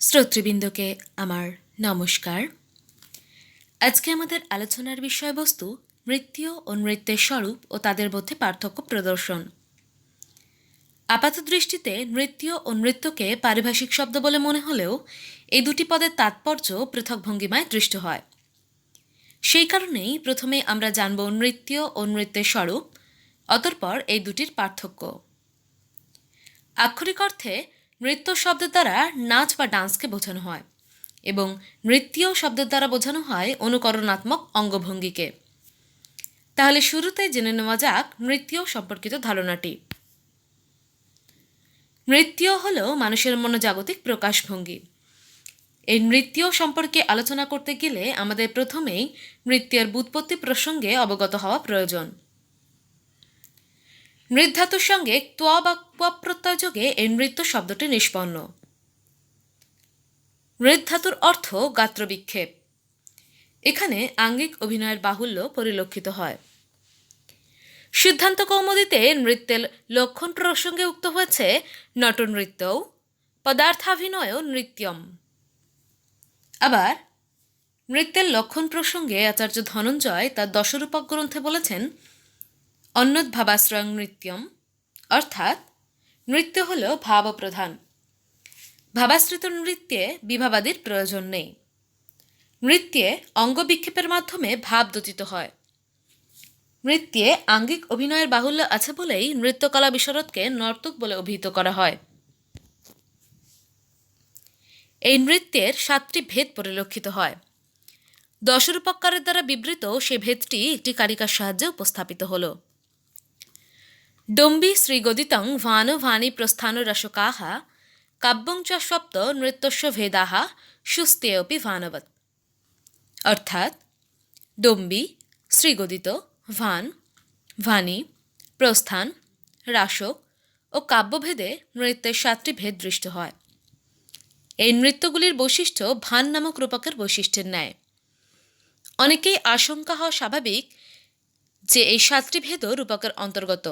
শ্রোতৃবৃন্দকে আমার নমস্কার। আজকে আমাদের আলোচনার বিষয়বস্তু নৃত্য ও নৃত্যের স্বরূপ ও তাদের মধ্যে পার্থক্য প্রদর্শন। আপাতদৃষ্টিতে নৃত্য ও নৃত্যকে পারিভাষিক শব্দ বলে মনে হলেও এই দুটি পদের তাৎপর্য পৃথক ভঙ্গিমায় দৃষ্ট হয়। সেই কারণেই প্রথমে আমরা জানব নৃত্য ও নৃত্যের স্বরূপ, অতঃপর এই দুটির পার্থক্য। আক্ষরিক অর্থে নৃত্য শব্দের দ্বারা নাচ বা ডান্সকে বোঝানো হয় এবং নৃত্য শব্দের দ্বারা বোঝানো হয় অনুকরণাত্মক অঙ্গভঙ্গিকে। তাহলে শুরুতে জেনে নেওয়া যাক নৃত্য সম্পর্কিত ধারণাটি। নৃত্য হল মানুষের মনোজাগতিক প্রকাশভঙ্গি। এই নৃত্য সম্পর্কে আলোচনা করতে গেলে আমাদের প্রথমেই নৃত্যের ব্যুৎপত্তি প্রসঙ্গে অবগত হওয়া প্রয়োজন। নৃৎ ধাতুর সঙ্গে ত্ব বা ক্ব প্রত্যয় যোগে এই নৃত্য শব্দটি নিষ্পন্ন। নৃৎ ধাতুর অর্থ গাত্রবিক্ষেপ। এখানে আঙ্গিক অভিনয়ের বাহুল্য পরিলক্ষিত হয়। সিদ্ধান্ত কৌমুদীতে নৃত্যের লক্ষণ প্রসঙ্গে উক্ত হয়েছে নটনৃত্যৌ পদার্থাভিনয় নৃত্যম। আবার নৃত্যের লক্ষণ প্রসঙ্গে আচার্য ধনঞ্জয় তার দশরূপক গ্রন্থে বলেছেন অন্যদ্ভাবাশ্রয়ং নৃত্যম, অর্থাৎ নৃত্য হল ভাবপ্রধান। ভাবাশ্রিত নৃত্যে বিভাবাদীর প্রয়োজন নেই। নৃত্যে অঙ্গবিক্ষেপের মাধ্যমে ভাব দোচিত হয়। নৃত্যে আঙ্গিক অভিনয়ের বাহুল্য আছে বলেই নৃত্যকলা বিশারদকে নর্তক বলে অভিহিত করা হয়। এই নৃত্যের 7টি ভেদ পরিলক্ষিত হয়। দশরূপককারের দ্বারা বিবৃত সে ভেদটি একটি কারিকার সাহায্যে উপস্থাপিত হল। ডম্বি শ্রীগদিতং ভান ভানি প্রস্থান রসকাহ কাব্যং চ সপ্ত নৃত্যস্য ভেদাহ সুস্তেয়পি ভানবৎ। অর্থাৎ ডম্বি, শ্রীগদিত, ভান, ভানি, প্রস্থান, রাসক ও কাব্যভেদে নৃত্যের 7টি ভেদ দৃষ্ট হয়। এই নৃত্যগুলির বৈশিষ্ট্য ভান নামক রূপকের বৈশিষ্ট্যের ন্যায়। অনেকেই আশঙ্কা হওয়া স্বাভাবিক যে এই 7টি ভেদও রূপকের অন্তর্গত,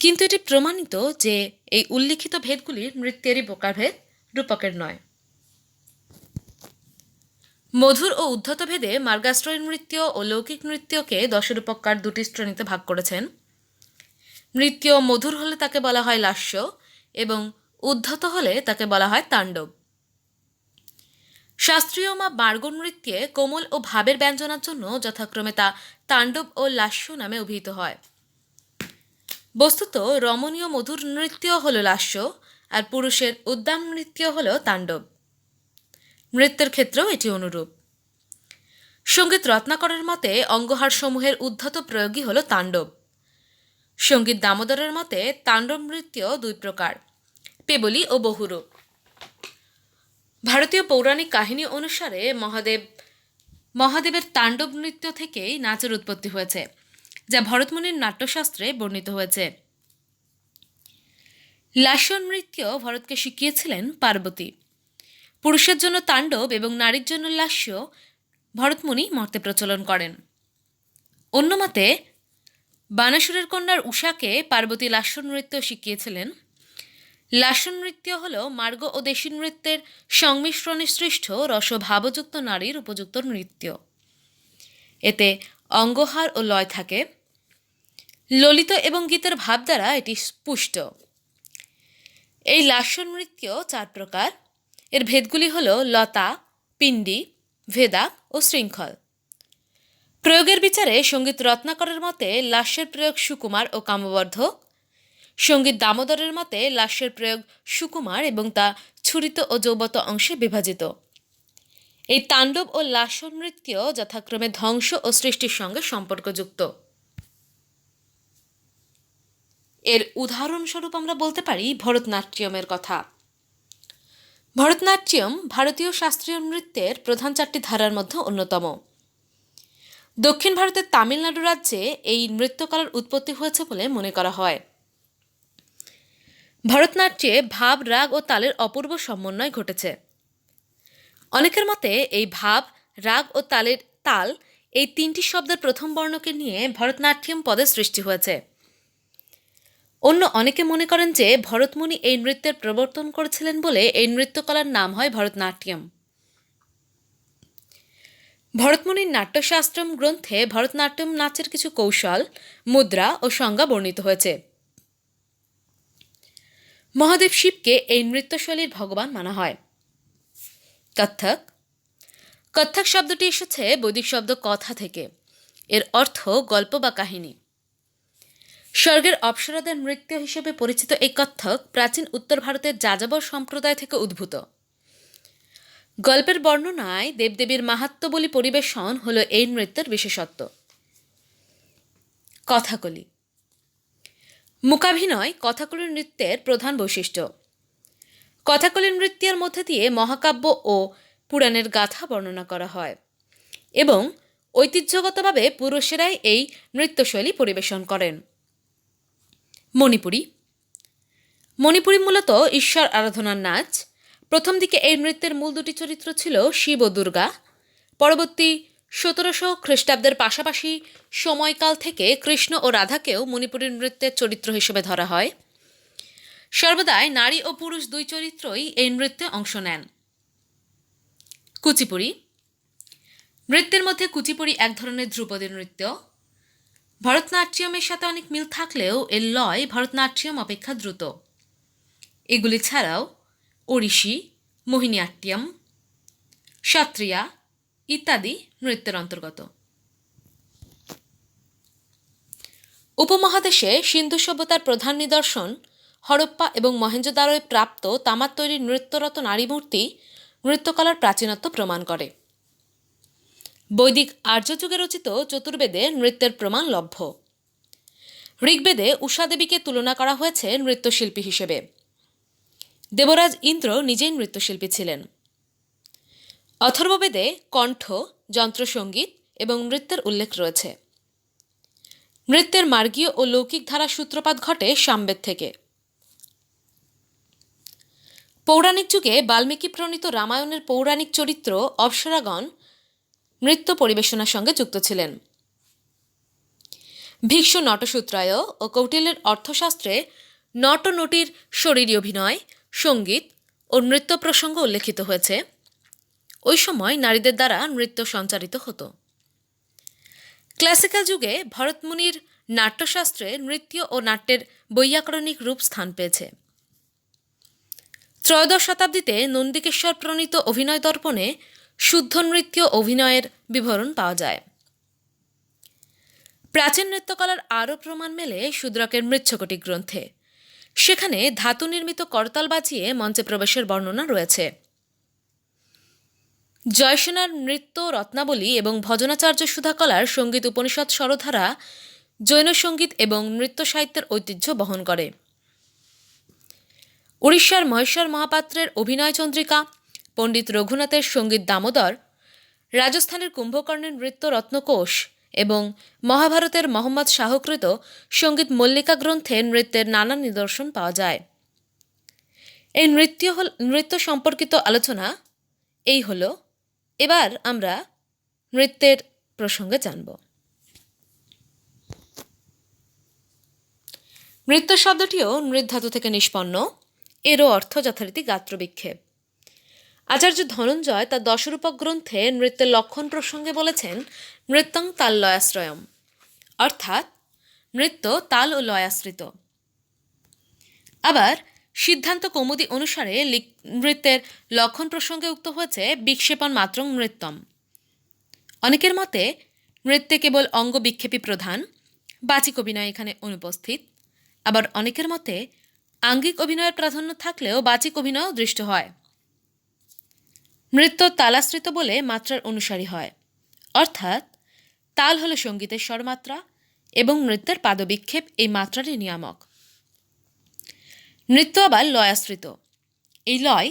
কিন্তু এটি প্রমাণিত যে এই উল্লিখিত ভেদগুলি নৃত্যেরই প্রকারভেদ, রূপকের নয়। মধুর ও উদ্ধত ভেদে মার্গাশ্রয় নৃত্য ও লৌকিক নৃত্যকে দশরূপককার দুটি শ্রেণীতে ভাগ করেছেন। নৃত্য মধুর হলে তাকে বলা হয় লাস্য এবং উদ্ধত হলে তাকে বলা হয় তাণ্ডব। শাস্ত্রীয় বা মার্গ নৃত্যে কোমল ও ভাবের ব্যঞ্জনার জন্য যথাক্রমে তা তাণ্ডব ও লাস্য নামে অভিহিত হয়। বস্তুত রমণীয় মধুর নৃত্য হল লাস্য আর পুরুষের উদ্দাম নৃত্য হল তাণ্ডব। নৃত্যের ক্ষেত্রেও এটি অনুরূপ। সঙ্গীত রত্নাকরের মতে অঙ্গহার সমূহের উদ্ধত প্রয়োগই হল তাণ্ডব। সঙ্গীত দামোদরের মতে তাণ্ডব নৃত্য 2 প্রকার, পেবলী ও বহুরূপ। ভারতীয় পৌরাণিক কাহিনী অনুসারে মহাদেবের তাণ্ডব নৃত্য থেকেই নাচের উৎপত্তি হয়েছে, যা ভরতমুনির নাট্যশাস্ত্রে বর্ণিত হয়েছে। লাস্য নৃত্য ভরতকে শিখিয়েছিলেন পার্বতী। পুরুষের জন্য তাণ্ডব এবং নারীর জন্য লাস্য ভরতমুনি মর্তে প্রচলন করেন। অন্য মতে বানাসুরের কন্যার উষাকে পার্বতী লাস্য নৃত্য শিখিয়েছিলেন। লাস্য নৃত্য হল মার্গ ও দেশী নৃত্যের সংমিশ্রণে সৃষ্ট রসভাবযুক্ত নারীর উপযুক্ত নৃত্য। এতে অঙ্গহার ও লয় থাকে। ললিত এবং গীতের ভাব দ্বারা এটি পুষ্ট। এই লাস্য নৃত্য 4 প্রকার। এর ভেদগুলি হল লতা, পিণ্ডি, ভেদাক ও শৃঙ্খল। প্রয়োগের বিচারে সঙ্গীত রত্নাকরের মতে লাস্যের প্রয়োগ সুকুমার ও কামবর্ধক। সঙ্গীত দামোদরের মতে লাস্যের প্রয়োগ সুকুমার এবং তা ছুরিত ও যৌবত অংশে বিভাজিত। এই তাণ্ডব ও লাস্য নৃত্য যথাক্রমে ধ্বংস ও সৃষ্টির সঙ্গে সম্পর্কযুক্ত। এর উদাহরণস্বরূপ আমরা বলতে পারি ভরতনাট্যমের কথা। ভরতনাট্যম ভারতীয় শাস্ত্রীয় নৃত্যের প্রধান 4টি ধারার মধ্যে অন্যতম। দক্ষিণ ভারতের তামিলনাড়ু রাজ্যে এই নৃত্যকলার উৎপত্তি হয়েছে বলে মনে করা হয়। ভরতনাট্যে ভাব, রাগ ও তালের অপূর্ব সমন্বয় ঘটেছে। অনেকের মতে এই ভাব, রাগ ও তালের তাল এই 3টি শব্দের প্রথম বর্ণকে নিয়ে ভরতনাট্যম পদের সৃষ্টি হয়েছে। অন্য অনেকে মনে করেন যে ভরতমুনি এই নৃত্যের প্রবর্তন করেছিলেন বলে এই নৃত্যকলার নাম হয় ভরতনাট্যম। ভরতমুনির নাট্যশাস্ত্রম গ্রন্থে ভরতনাট্যম নাচের কিছু কৌশল, মুদ্রা ও সংজ্ঞা বর্ণিত হয়েছে। মহাদেব শিবকে এই নৃত্যশৈলীর ভগবান মানা হয়। কত্থক। কত্থক শব্দটি এসেছে বৈদিক শব্দ কথা থেকে। এর অর্থ গল্প বা কাহিনী। স্বর্গের অপ্সরাদের নৃত্য হিসেবে পরিচিত এই কত্থক প্রাচীন উত্তর ভারতের যাযাবর সম্প্রদায় থেকে উদ্ভূত। গল্পের বর্ণনায় দেবদেবীর মাহাত্ম্য বলি পরিবেশন হল এই নৃত্যের বিশেষত্ব। কথাকলি। মূকাভিনয় কথাকলি নৃত্যের প্রধান বৈশিষ্ট্য। কথাকলি নৃত্যের মধ্যে দিয়ে মহাকাব্য ও পুরাণের গাথা বর্ণনা করা হয় এবং ঐতিহ্যগতভাবে পুরুষেরাই এই নৃত্যশৈলী পরিবেশন করেন। মণিপুরী। মণিপুরী মূলত ঈশ্বর আরাধনার নাচ। প্রথম দিকে এই নৃত্যের মূল দুটি চরিত্র ছিল শিব ও দুর্গা। পরবর্তী 1700 খ্রিস্টাব্দের পাশাপাশি সময়কাল থেকে কৃষ্ণ ও রাধাকেও মণিপুরী নৃত্যের চরিত্র হিসেবে ধরা হয়। সর্বদাই নারী ও পুরুষ দুই চরিত্রই এই নৃত্যে অংশ নেন। কুচিপুড়ি। নৃত্যের মধ্যে কুচিপুড়ি এক ধরনের ধ্রুপদী নৃত্য। ভরতনাট্যমের সাথে অনেক মিল থাকলেও এর লয় ভরতনাট্যম অপেক্ষা দ্রুত। এগুলি ছাড়াও ওড়িশি, মোহিনীআট্যম, সত্রিয়া ইত্যাদি নৃত্যের অন্তর্গত। উপমহাদেশে সিন্ধু সভ্যতার প্রধান নিদর্শন হরপ্পা এবং মহেঞ্জোদারোয় প্রাপ্ত তামার তৈরি নৃত্যরত নারী মূর্তি নৃত্যকলার প্রাচীনত্ব প্রমাণ করে। বৈদিক আর্য যুগে রচিত চতুর্বেদে নৃত্যের প্রমাণ লভ্য। ঋগ্বেদে উষা দেবীকে তুলনা করা হয়েছে নৃত্যশিল্পী হিসেবে। দেবরাজ ইন্দ্র নিজেই নৃত্যশিল্পী ছিলেন। অথর্ববেদে কণ্ঠ, যন্ত্রসঙ্গীত এবং নৃত্যের উল্লেখ রয়েছে। নৃত্যের মার্গীয় ও লৌকিক ধারা সূত্রপাত ঘটে সামবেদ থেকে। পৌরাণিক যুগে বাল্মীকি প্রণীত রামায়ণের পৌরাণিক চরিত্র অপ্সরাগণ নৃত্য পরিবেশনার সঙ্গে যুক্ত ছিলেন। ভিক্ষু নটসূত্রায় ও কৌটিল্যের অর্থশাস্ত্রে নট ও নটীর শরীরী অভিনয়, সঙ্গীত ও নৃত্য প্রসঙ্গ উল্লেখিত হয়েছে। ওই সময় নারীদের দ্বারা নৃত্য সঞ্চারিত হতো। ক্লাসিক্যাল যুগে ভরতমুনির নাট্যশাস্ত্রে নৃত্য ও নাট্যের বৈয়াকরণিক রূপ স্থান পেয়েছে। ত্রয়োদশ শতাব্দীতে নন্দিকেশ্বর প্রণীত অভিনয় দর্পণে শুদ্ধ নৃত্য অভিনয়ের বিবরণ পাওয়া যায়। প্রাচীন নৃত্যকলার আরও প্রমাণ মেলে শূদ্রকের মৃচ্ছকটিক গ্রন্থে। সেখানে ধাতু নির্মিত করতাল বাজিয়ে মঞ্চে প্রবেশের বর্ণনা রয়েছে। জয়সেনার নৃত্য রত্নাবলী এবং ভজনাচার্য সুধাকলার সঙ্গীত উপনিষদ স্বরধারা জৈন সঙ্গীত এবং নৃত্য সাহিত্যের ঐতিহ্য বহন করে। উড়িষ্যার মহেশ্বর মহাপাত্রের অভিনয় চন্দ্রিকা, পণ্ডিত রঘুনাথের সঙ্গীত দামোদর, রাজস্থানের কুম্ভকর্ণের নৃত্য রত্নকোষ এবং মহাভারতের মোহাম্মদ শাহকৃত সঙ্গীত মল্লিকা গ্রন্থে নৃত্যের নানা নিদর্শন পাওয়া যায়। এই নৃত্য সম্পর্কিত আলোচনা এই হল। এবার আমরা নৃত্যের প্রসঙ্গে জানব। নৃত্য শব্দটিও নৃত ধাতু থেকে নিষ্পন্ন। এরও অর্থ যথারীতি গাত্রবিক্ষেপ। আচার্য ধনঞ্জয় তার দশরূপক গ্রন্থে নৃত্যের লক্ষণ প্রসঙ্গে বলেছেন নৃত্যং তাল লয়াশ্রয়ম, অর্থাৎ নৃত্য তাল ও লয়াশ্রিত। আবার সিদ্ধান্ত কৌমুদী অনুসারে নৃত্যের লক্ষণ প্রসঙ্গে উক্ত হয়েছে বিক্ষেপণ মাত্রং নৃত্যম। অনেকের মতে নৃত্যে কেবল অঙ্গ বিক্ষেপই প্রধান, বাচিক অভিনয় এখানে অনুপস্থিত। আবার অনেকের মতে আঙ্গিক অভিনয়ের প্রাধান্য থাকলেও বাচিক অভিনয়ও দৃষ্ট হয়। নৃত্য তালাশ্রিত বলে মাত্রার অনুসারী হয়, অর্থাৎ তাল হল সঙ্গীতের স্বরমাত্রা এবং নৃত্যের পাদবিক্ষেপ এই মাত্রারই নিয়ামক। নৃত্য আবার লয়াশ্রিত। এই লয়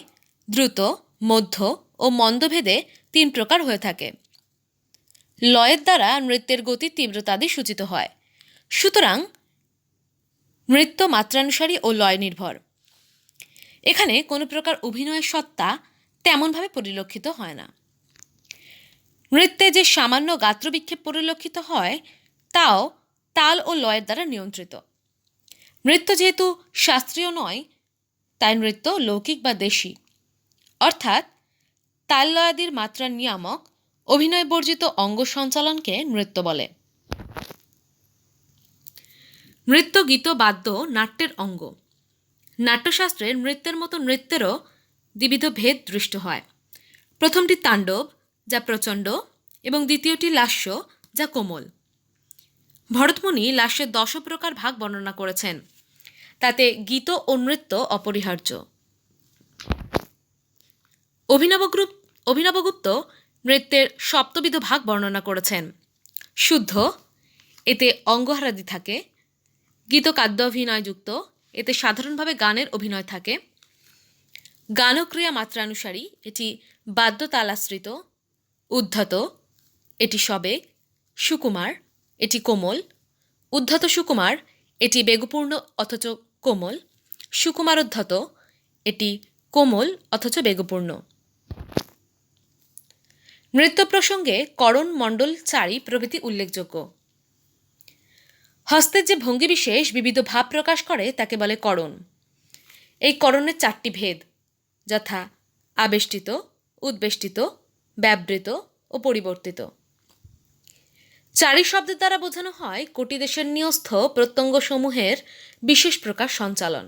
দ্রুত, মধ্য ও মন্দভেদে 3 প্রকার হয়ে থাকে। লয়ের দ্বারা নৃত্যের গতি তীব্রতাদি সূচিত হয়। সুতরাং নৃত্য মাত্রানুসারী ও লয় নির্ভর। এখানে কোনো প্রকার অভিনয়ের সত্তা তেমনভাবে পরিলক্ষিত হয় না। নৃত্যে যে সামান্য গাত্রবিক্ষেপ পরিলক্ষিত হয় তাও তাল ও লয়ের দ্বারা নিয়ন্ত্রিত। নৃত্য যেহেতু শাস্ত্রীয় নয়, তাই নৃত্য লৌকিক বা দেশি, অর্থাৎ তাললয়াদির মাত্রার নিয়ামক অভিনয় বর্জিত অঙ্গ সঞ্চালনকে নৃত্য বলে। নৃত্য, গীত, বাদ্য নাট্যের অঙ্গ। নাট্যশাস্ত্রের নৃত্যের মতো নৃত্যেরও দ্বিবিধ ভেদ দৃষ্ট হয়। প্রথমটি তাণ্ডব, যা প্রচণ্ড, এবং দ্বিতীয়টি লাস্য, যা কোমল। ভরতমুনি লাস্যের 10 প্রকার ভাগ বর্ণনা করেছেন, তাতে গীত ও নৃত্য অপরিহার্য। অভিনবগুপ্ত নৃত্যের সপ্তবিধ ভাগ বর্ণনা করেছেন। শুদ্ধ, এতে অঙ্গহারাদি থাকে। গীত কাব্যাভিনয়যুক্ত, এতে সাধারণভাবে গানের অভিনয় থাকে। গানক্রিয়া মাত্রানুসারী, এটি বাদ্য তালাশ্রিত। উদ্ধত, এটি সবেগ। সুকুমার, এটি কোমল। উদ্ধত সুকুমার, এটি বেগপূর্ণ অথচ কোমল। সুকুমারোদ্ধত, এটি কোমল অথচ বেগপূর্ণ। নৃত্য প্রসঙ্গে করণ, মণ্ডল, চারি প্রভৃতি উল্লেখযোগ্য। হস্তের যে ভঙ্গি বিশেষ বিবিধ ভাব প্রকাশ করে তাকে বলে করণ। এই করণের 4টি ভেদ, যথা আবেষ্টিত, উদ্বেষ্টিত, ব্যবৃত ও পরিবর্তিত। চারি শব্দের দ্বারা বোঝানো হয় কোটিদেশের নিয়স্থ প্রত্যঙ্গসমূহের বিশেষ প্রকার সঞ্চালন।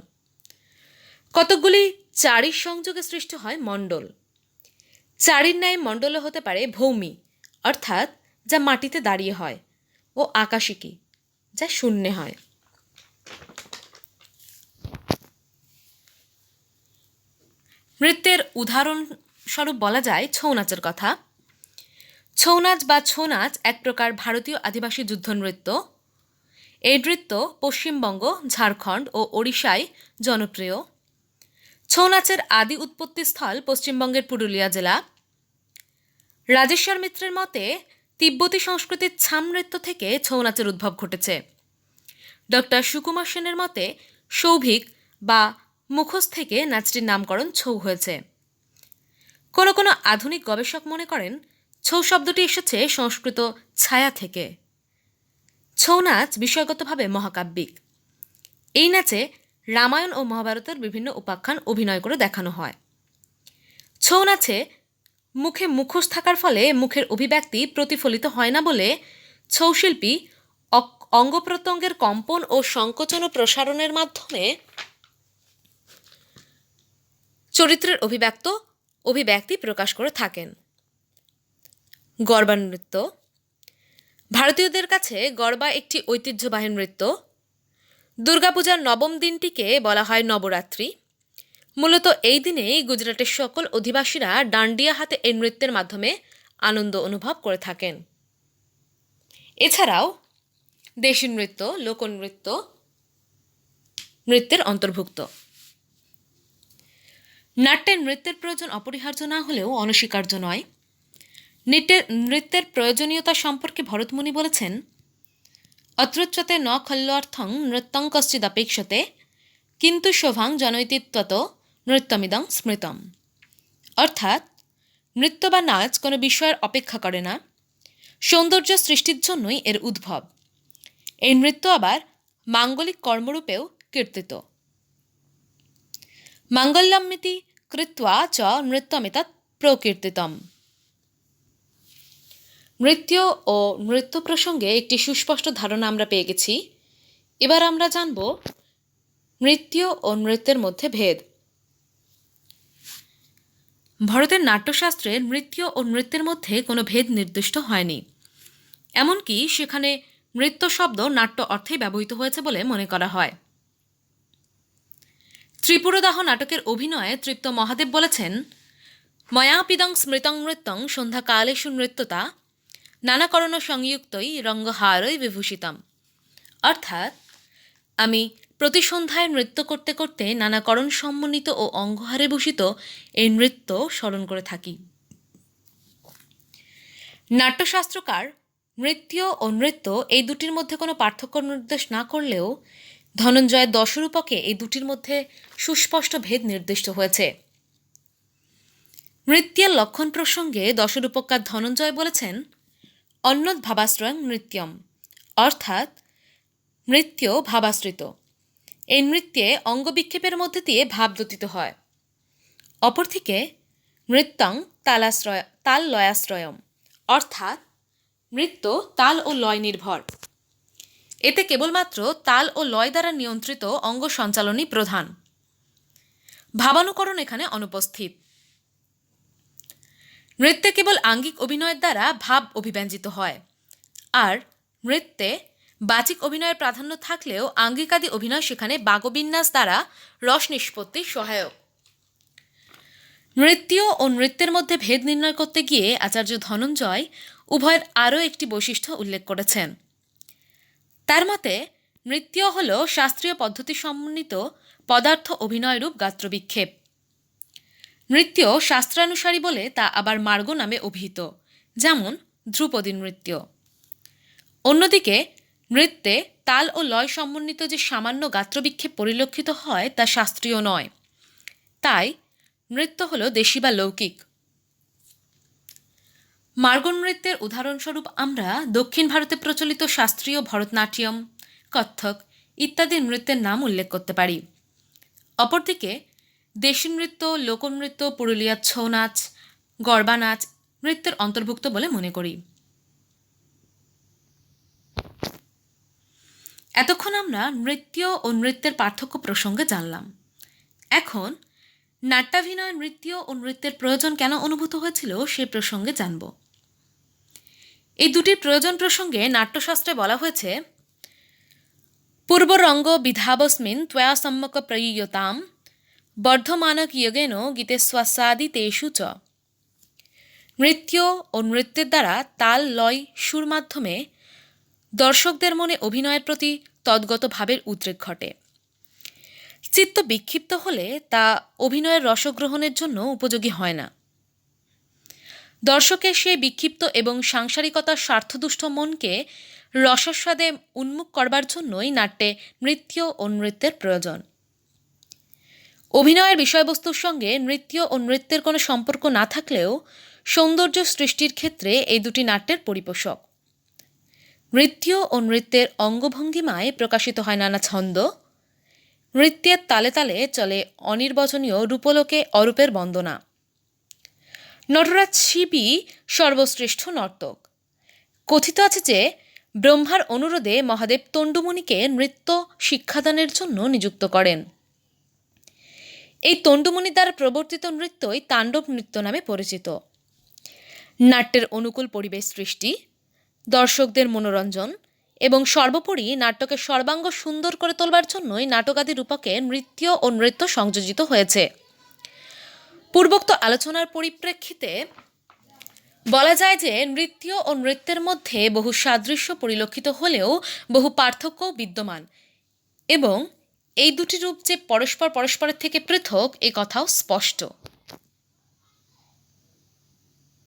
কতকগুলি চারির সংযোগে সৃষ্টি হয় মণ্ডল। চারির ন্যায় মণ্ডলও হতে পারে ভৌমি, অর্থাৎ যা মাটিতে দাঁড়িয়ে হয়, ও আকাশিকী, যা শূন্যে হয়। নৃত্যের উদাহরণস্বরূপ বলা যায় ছৌ নাচের কথা। ছৌ নাচ বা ছৌ নাচ এক প্রকার ভারতীয় আদিবাসী যুদ্ধ নৃত্য। এই নৃত্য পশ্চিমবঙ্গ, ঝাড়খণ্ড ও ওড়িশায় জনপ্রিয়। ছৌ নাচের আদি উৎপত্তিস্থল পশ্চিমবঙ্গের পুরুলিয়া জেলা। রাজেশ্বর মিত্রের মতে তিব্বতী সংস্কৃতির ছাম নৃত্য থেকে ছৌ নাচের উদ্ভব ঘটেছে। ডক্টর সুকুমার সেনের মতে সৌভিক বা মুখোশ থেকে নাচটির নামকরণ ছৌ হয়েছে। কোনো কোনো আধুনিক গবেষক মনে করেন ছৌ শব্দটি এসেছে সংস্কৃত ছায়া থেকে। ছৌ নাচ বিষয়গতভাবে মহাকাব্যিক। এই নাচে রামায়ণ ও মহাভারতের বিভিন্ন উপাখ্যান অভিনয় করে দেখানো হয়। ছৌ নাচে মুখে মুখোশ থাকার ফলে মুখের অভিব্যক্তি প্রতিফলিত হয় না বলে ছৌ শিল্পী অঙ্গ প্রত্যঙ্গের কম্পন ও সংকোচন ও প্রসারণের মাধ্যমে চরিত্রের অভিব্যক্তি প্রকাশ করে থাকেন। গরবা নৃত্য। ভারতীয়দের কাছে গরবা একটি ঐতিহ্যবাহী নৃত্য। দুর্গাপূজার 9ম দিনটিকে বলা হয় নবরাত্রি। মূলত এই দিনেই গুজরাটের সকল অধিবাসীরা ডান্ডিয়া হাতে এই নৃত্যের মাধ্যমে আনন্দ অনুভব করে থাকেন। এছাড়াও দেশি নৃত্য, লোকনৃত্য নৃত্যের অন্তর্ভুক্ত। নাট্যে নৃত্যের প্রয়োজন অপরিহার্য না হলেও অনস্বীকার্য নয়। নৃত্যের প্রয়োজনীয়তা সম্পর্কে ভরতমুনি বলেছেন, অত্রচ্যতে ন খল্লর্থং নৃত্যং কশ্চিদপেক্ষতে কিন্তু শোভাং জনৈতিত্বত নৃত্যমিদং স্মৃতম। অর্থাৎ নৃত্য বা নাচ কোনো বিষয়ের অপেক্ষা করে না, সৌন্দর্য সৃষ্টির জন্যই এর উদ্ভব। এই নৃত্য আবার মাঙ্গলিক কর্মরূপেও কীর্তিত। মাঙ্গল্যমিতি কৃত্বা চ নৃত্যমেতৎ প্রকীর্তিতম। নৃত্য ও নৃত্য প্রসঙ্গে একটি সুস্পষ্ট ধারণা আমরা পেয়ে গেছি। এবার আমরা জানব নৃত্য ও নৃত্যের মধ্যে ভেদ। ভারতের নাট্যশাস্ত্রে নৃত্য ও নৃত্যের মধ্যে কোনো ভেদ নির্দিষ্ট হয়নি। এমনকি সেখানে নৃত্য শব্দ নাট্য অর্থেই ব্যবহৃত হয়েছে বলে মনে করা হয়। ত্রিপুরদাহ নাটকের অভিনয়ে তৃপ্ত মহাদেব বলেছেন, ময়াপিদং স্মৃতং নৃত্যং সন্ধ্যাকালেষু নৃত্যতা নানাকরণ সংযুক্তই রঙ্গহারই বিভূষিতম। অর্থাৎ আমি প্রতি সন্ধ্যায় নৃত্য করতে করতে নানাকরণ সমন্বিত ও অঙ্গহারে ভূষিত এই নৃত্য স্মরণ করে থাকি। নাট্যশাস্ত্রকার নৃত্য ও নৃত্য এই দুটির মধ্যে কোনো পার্থক্য নির্দেশ না করলেও ধনঞ্জয়ের দশরূপকে এই দুটির মধ্যে সুস্পষ্ট ভেদ নির্দিষ্ট হয়েছে। নৃত্যের লক্ষণ প্রসঙ্গে দশরূপকার ধনঞ্জয় বলেছেন, অন্যৎ ভাবাশ্রয়ং নৃত্যম, অর্থাৎ নৃত্য ভাবাশ্রিত। এই নৃত্যে অঙ্গবিক্ষেপের মধ্যে দিয়ে ভাব দ্যোতিত হয়। অপরদিকে নৃত্যং তাল লয়াশ্রয়ম, অর্থাৎ নৃত্য তাল ও লয় নির্ভর। এতে কেবলমাত্র তাল ও লয় দ্বারা নিয়ন্ত্রিত অঙ্গ সঞ্চালনই প্রধান, ভাবানুকরণ এখানে অনুপস্থিত। নৃত্যে কেবল আঙ্গিক অভিনয়ের দ্বারা ভাব অভিব্যঞ্জিত হয়, আর নৃত্যে বাচিক অভিনয়ের প্রাধান্য থাকলেও আঙ্গিকাদি অভিনয় সেখানে বাগবিন্যাস দ্বারা রস নিষ্পত্তির সহায়ক। নৃত্য ও নৃত্যের মধ্যে ভেদ নির্ণয় করতে গিয়ে আচার্য ধনঞ্জয় উভয়ের আরও একটি বৈশিষ্ট্য উল্লেখ করেছেন। তার মতে নৃত্য হল শাস্ত্রীয় পদ্ধতি সমন্বিত পদার্থ অভিনয়রূপ গাত্রবিক্ষেপ। নৃত্য শাস্ত্রানুসারী বলে তা আবার মার্গ নামে অভিহিত, যেমন ধ্রুপদী নৃত্য। অন্যদিকে নৃত্যে তাল ও লয় সমন্বিত যে সামান্য গাত্রবিক্ষেপ পরিলক্ষিত হয় তা শাস্ত্রীয় নয়, তাই নৃত্য হল দেশী বা লৌকিক। মার্গ নৃত্যের উদাহরণস্বরূপ আমরা দক্ষিণ ভারতে প্রচলিত শাস্ত্রীয় ভরতনাট্যম, কত্থক ইত্যাদি নৃত্যের নাম উল্লেখ করতে পারি। অপরদিকে দেশী নৃত্য, লোকনৃত্য, পুরুলিয়ার ছৌ নাচ, গরবা নাচ নৃত্যের অন্তর্ভুক্ত বলে মনে করি। এতক্ষণ আমরা নৃত্য ও নৃত্যের পার্থক্য প্রসঙ্গে জানলাম। এখন নাট্যাভিনয় নৃত্য ও নৃত্যের প্রয়োজন কেন অনুভূত হয়েছিল সে প্রসঙ্গে জানব। এই দুটির প্রয়োজন প্রসঙ্গে নাট্যশাস্ত্রে বলা হয়েছে, পূর্বরঙ্গ বিধাবস্মিন ত্বয়া সম্যক প্রয়ীয়তাম বর্ধমানক যোগেন গীতেস্বাসাদি তেষু চ। নৃত্য ও নৃত্যের দ্বারা তাল লয় সুর মাধ্যমে দর্শকদের মনে অভিনয়ের প্রতি তদ্গত ভাবের উদ্রেক ঘটে। চিত্ত বিক্ষিপ্ত হলে তা অভিনয়ের রসগ্রহণের জন্য উপযোগী হয় না। দর্শকের সেই বিক্ষিপ্ত এবং সাংসারিকতার স্বার্থদুষ্ট মনকে রসাস্বাদে উন্মুখ করবার জন্যই নাট্যে নৃত্য ও নৃত্যের প্রয়োজন। অভিনয়ের বিষয়বস্তুর সঙ্গে নৃত্য ও নৃত্যের কোনো সম্পর্ক না থাকলেও সৌন্দর্য সৃষ্টির ক্ষেত্রে এই দুটি নাট্যের পরিপোষক। নৃত্য ও নৃত্যের অঙ্গভঙ্গিমায় প্রকাশিত হয় নানা ছন্দ। নৃত্যের তালে তালে চলে অনির্বচনীয় রূপলোকে অরূপের বন্দনা। নটরাজ শিবই সর্বশ্রেষ্ঠ নর্তক। কথিত আছে যে ব্রহ্মার অনুরোধে মহাদেব তণ্ডুমুনিকে নৃত্য শিক্ষাদানের জন্য নিযুক্ত করেন। এই তণ্ডুমুনি দ্বারা প্রবর্তিত নৃত্যই তাণ্ডব নৃত্য নামে পরিচিত। নাট্যের অনুকূল পরিবেশ সৃষ্টি, দর্শকদের মনোরঞ্জন এবং সর্বোপরি নাট্যকে সর্বাঙ্গ সুন্দর করে তোলবার জন্যই নাটকাদি রূপকে নৃত্য ও নৃত্য সংযোজিত হয়েছে। পূর্বোক্ত আলোচনার পরিপ্রেক্ষিতে বলা যায় যে নৃত্য ও নৃত্যের মধ্যে বহু সাদৃশ্য পরিলক্ষিত হলেও বহু পার্থক্যও বিদ্যমান, এবং এই দুটি রূপ যে পরস্পরের থেকে পৃথক এ কথাও স্পষ্ট।